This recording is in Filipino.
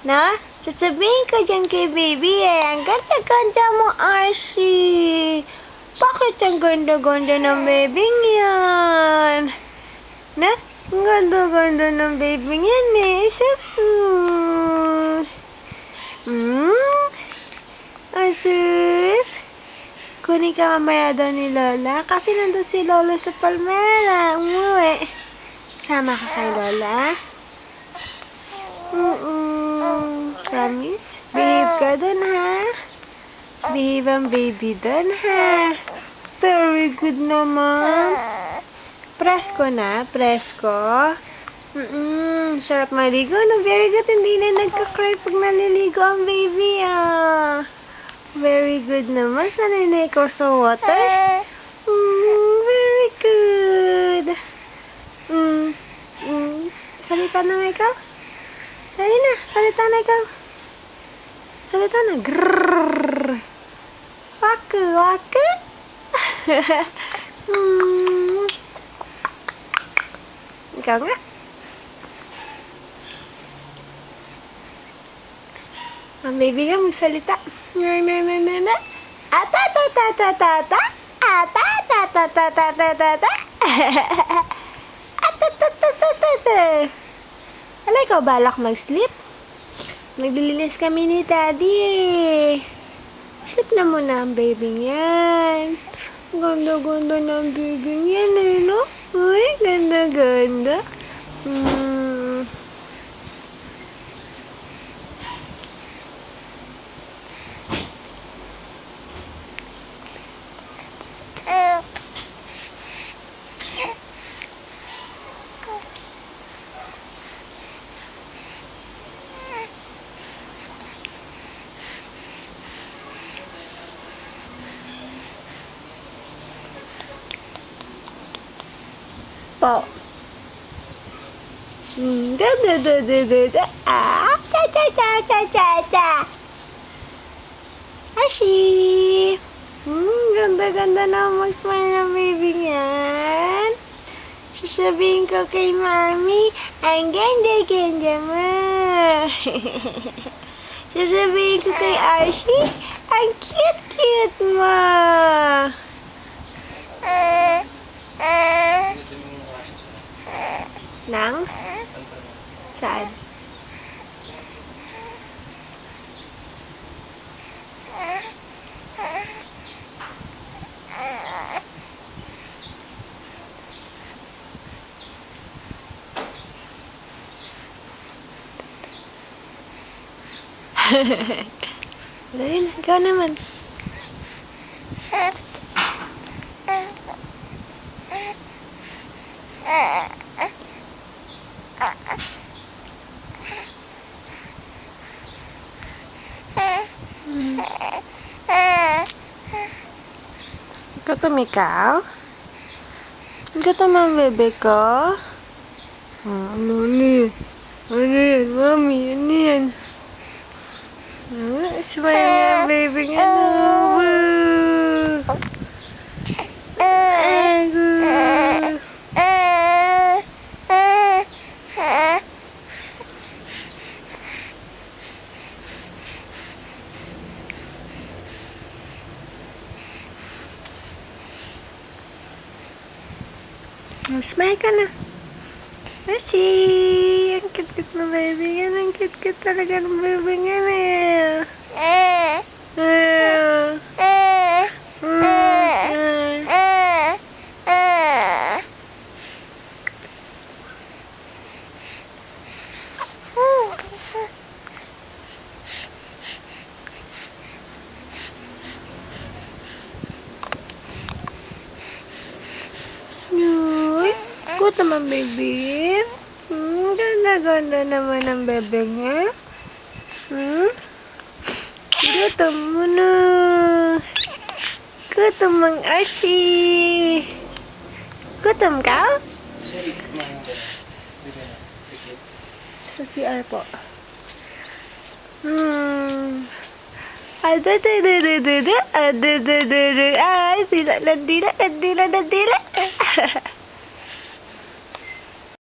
Na? Sasabihin ko dyan kay baby eh. Ang ganda-ganda mo, Archie. Bakit ang ganda-ganda ng baby yan? Na? Ang ganda-ganda ng baby yan eh. Sus. Asus. Kunin ka mamaya daw ni Lola. Kasi nandun si Lola sa Palmera. Umuwi. Sama ka kay Lola? Promise? Behave ka dun, ha? Behave ang baby dun, ha? Very good naman. Presko na? Presko? Sarap maligo, no? Very good. Hindi na nagka-cry pag naliligo ang baby, ah. Very good naman. Sanay na ikaw sa water? Very good. Salita na nga ikaw? Dali na, salita na ikaw. Salita na. Grrrr. Waku, waku. Ikaw nga. Ang baby nga magsalita. Na. Ata-ta-ta-ta-ta-ta. Ata-ta-ta-ta-ta-ta-ta. Ata-ta-ta-ta-ta-ta. Wala, ikaw balak mag-sleep? Naglilinis kami ni Daddy eh. Sleep na muna ang baby niyan. Ganda-ganda ng baby niyan eh, no? Uy, ganda-ganda. Po. Cha. Ashi. Ganda-ganda na mag-smile ng baby niyan. Sasabihin ko kay Mami, ang ganda-ganda mo. Sasabihin ko kay Archie, ang cute-cute mo. Nang? Saan? Dali na, ikaw naman. Gutom ikaw? Gutom ang bebe ko? Ano yan? Ano yan, Mami? Ano yan? Smile nga, baby nga. Smile ka na. Ashi! Ang cute-cute na baby nga. Ang cute-cute talaga ng baby nga na. Good naman, baby. Ganda-ganda naman ang bebe niya. Gutom mo na. Gutom ang Archie. Gutom ka? Sa CR po. Ay, dila.